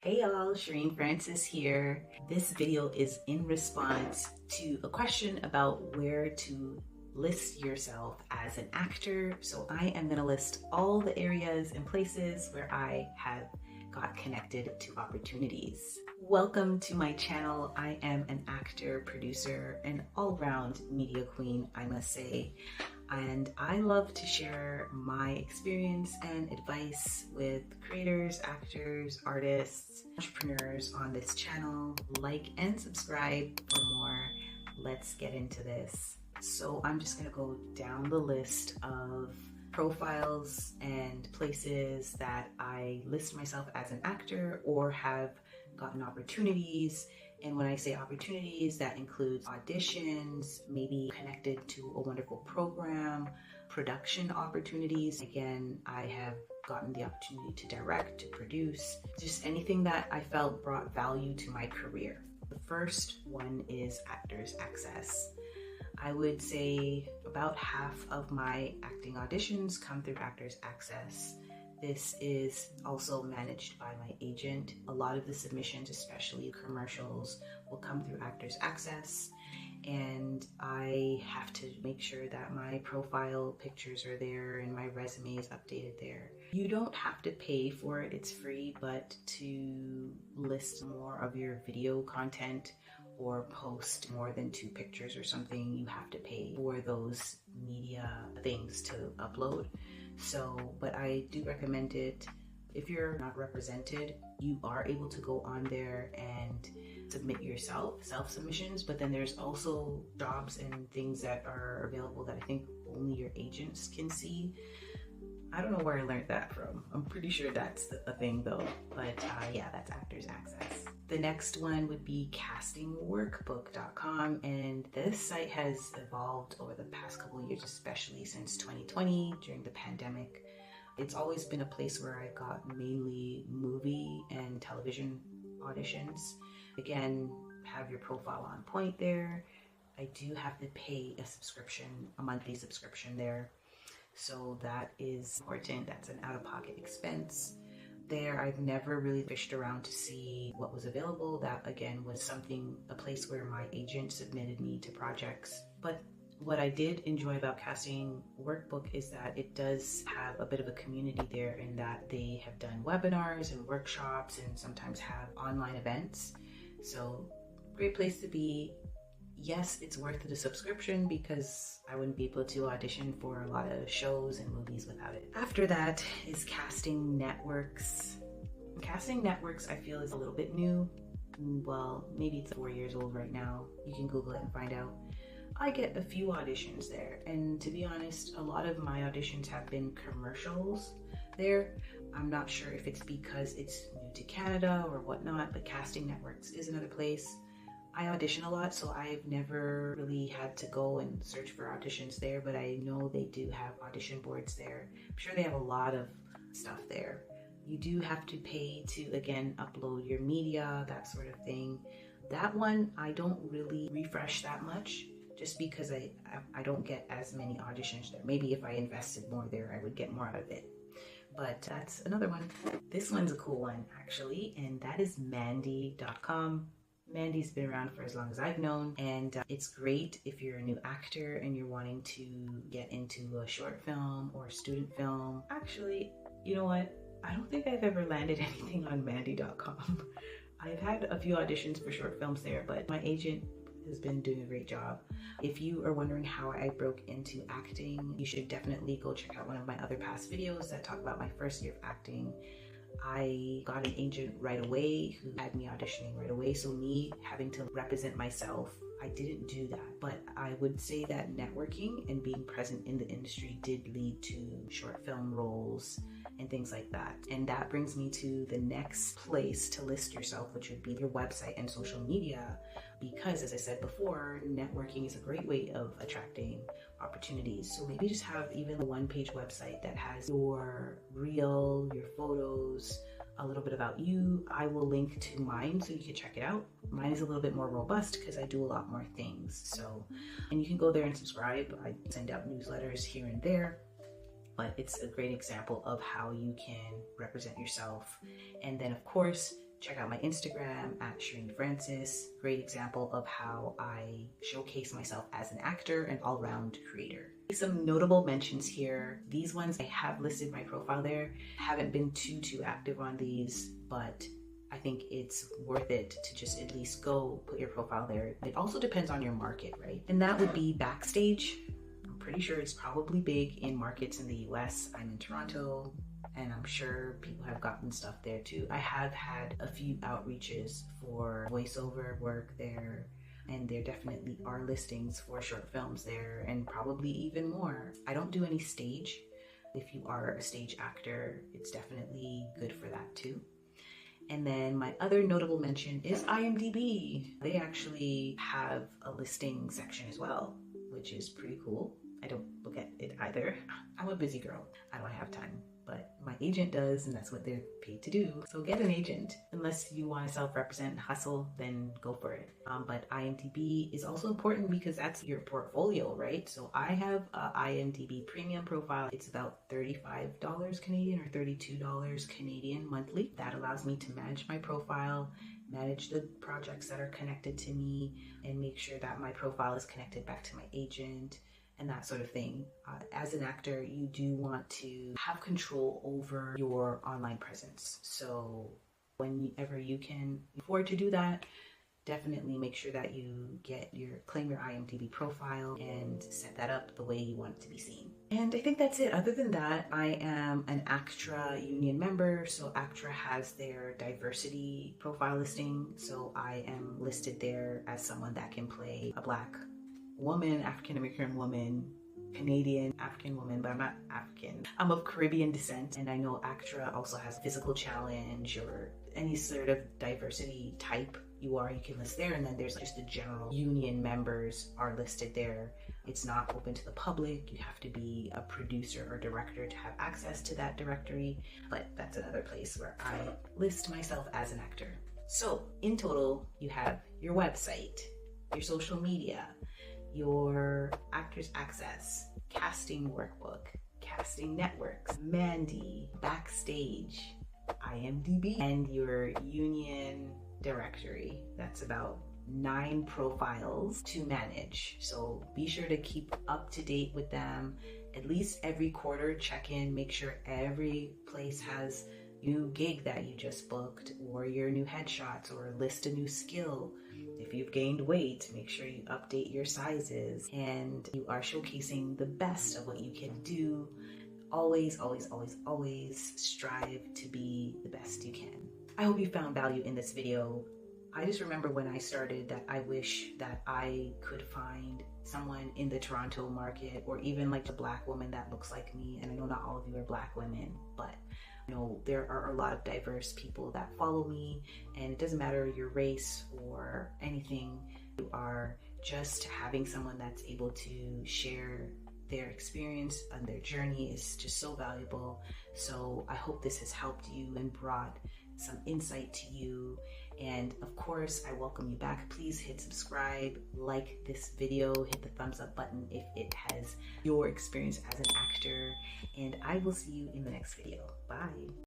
Hey y'all, Cherene Francis here. This video is in response to a question about where to list yourself as an actor. So I am going to list all the areas and places where I have got connected to opportunities. Welcome to my channel. I am an actor, producer, and all-round media queen, I must say. And I love to share my experience and advice with creators, actors, artists, entrepreneurs on this channel. Like and subscribe for more. Let's get into this. So I'm just gonna go down the list of profiles and places that I list myself as an actor or have gotten opportunities. And when I say opportunities, that includes auditions, maybe connected to a wonderful program, production opportunities. Again, I have gotten the opportunity to direct, to produce, just anything that I felt brought value to my career. The first one is Actors Access. I would say about half of my acting auditions come through Actors Access. This is also managed by my agent. A lot of the submissions, especially commercials, will come through Actors Access, and I have to make sure that my profile pictures are there and my resume is updated there. You don't have to pay for it, it's free, but to list more of your video content or post more than 2 pictures or something, you have to pay for those media things to upload. So, but I do recommend it. If you're not represented, you are able to go on there and submit yourself, self-submissions, but then there's also jobs and things that are available that I think only your agents can see. I don't know where I learned that from. I'm pretty sure that's a thing though, but yeah, that's Actors Access. The next one would be castingworkbook.com, and this site has evolved over the past couple of years, especially since 2020 during the pandemic. It's always been a place where I got mainly movie and television auditions. Again, have your profile on point there. I do have to pay a subscription, a monthly subscription there. So that is important. That's an out-of-pocket expense. There, I've never really fished around to see what was available. That again was a place where my agent submitted me to projects. But what I did enjoy about Casting Workbook is that it does have a bit of a community there in that they have done webinars and workshops and sometimes have online events. So great place to be. Yes, it's worth the subscription because I wouldn't be able to audition for a lot of shows and movies without it. After that is Casting Networks. Casting Networks, I feel, is a little bit new. Well, maybe it's 4 years old right now. You can Google it and find out. I get a few auditions there, and to be honest, a lot of my auditions have been commercials there. I'm not sure if it's because it's new to Canada or whatnot, but Casting Networks is another place. I audition a lot, so I've never really had to go and search for auditions there, but I know they do have audition boards there. I'm sure they have a lot of stuff there. You do have to pay to, again, upload your media, that sort of thing. That one, I don't really refresh that much, just because I don't get as many auditions there. Maybe if I invested more there, I would get more out of it. But that's another one. This one's a cool one, actually, and that is Mandy.com. Mandy's been around for as long as I've known, and it's great if you're a new actor and you're wanting to get into a short film or a student film. Actually, you know what? I don't think I've ever landed anything on Mandy.com. I've had a few auditions for short films there, but my agent has been doing a great job. If you are wondering how I broke into acting, you should definitely go check out one of my other past videos that talk about my first year of acting. I got an agent right away who had me auditioning right away, so me having to represent myself, I didn't do that. But I would say that networking and being present in the industry did lead to short film roles and things like that. And that brings me to the next place to list yourself, which would be your website and social media, because as I said before, networking is a great way of attracting opportunities. So maybe just have even a one-page website that has your reel, your photos, a little bit about you. I will link to mine so you can check it out. Mine is a little bit more robust because I do a lot more things. So, and you can go there and subscribe. I send out newsletters here and there. but it's a great example of how you can represent yourself. And then of course, Check out my Instagram at Cherene Francis. Great example of how I showcase myself as an actor and all-round creator. Some notable mentions here. These ones, I have listed my profile there. Haven't been too active on these, but I think it's worth it to just at least go put your profile there. It also depends on your market, right? And that would be Backstage. I'm pretty sure it's probably big in markets in the US. I'm in Toronto, and I'm sure people have gotten stuff there too. I have had a few outreaches for voiceover work there, and there definitely are listings for short films there, and probably even more. I don't do any stage. If you are a stage actor, it's definitely good for that too. And then my other notable mention is IMDB. They actually have a listing section as well, which is pretty cool. I don't look at it either. I'm a busy girl. I don't have time, but my agent does, and that's what they're paid to do. So get an agent. Unless you want to self-represent and hustle, then go for it. But IMDB is also important because that's your portfolio, right? So I have a IMDB premium profile. It's about $35 Canadian or $32 Canadian monthly. That allows me to manage my profile, manage the projects that are connected to me, and make sure that my profile is connected back to my agent and that sort of thing. As an actor, you do want to have control over your online presence. So whenever you can afford to do that, definitely make sure that you claim your IMDb profile and set that up the way you want it to be seen. And I think that's it. Other than that, I am an ACTRA union member. So ACTRA has their diversity profile listing. So I am listed there as someone that can play a Black woman, African American woman, Canadian African woman, but I'm not African. I'm of Caribbean descent, and I know ACTRA also has physical challenge or any sort of diversity type you can list there. And then there's just the general union members are listed there. It's not open to the public. You have to be a producer or director to have access to that directory, but that's another place where I list myself as an actor. So in total, you have your website, your social media, your Actors Access, casting workbook, casting networks, Mandy, Backstage, IMDB, and your union directory. That's about 9 profiles to manage. So be sure to keep up to date with them. At least every quarter, check in, make sure every place has new gig that you just booked, or your new headshots, or list a new skill. If you've gained weight, make sure you update your sizes and you are showcasing the best of what you can do. Always, always, always, always strive to be the best you can. I hope you found value in this video. I just remember when I started that I wish that I could find someone in the Toronto market, or even like a Black woman that looks like me. And I know not all of you are Black women, but you know, there are a lot of diverse people that follow me, and it doesn't matter your race or anything. You are just having someone that's able to share their experience and their journey is just so valuable. So I hope this has helped you and brought some insight to you. And of course, I welcome you back. Please hit subscribe, like this video, hit the thumbs up button if it has your experience as an actor, and I will see you in the next video. Bye.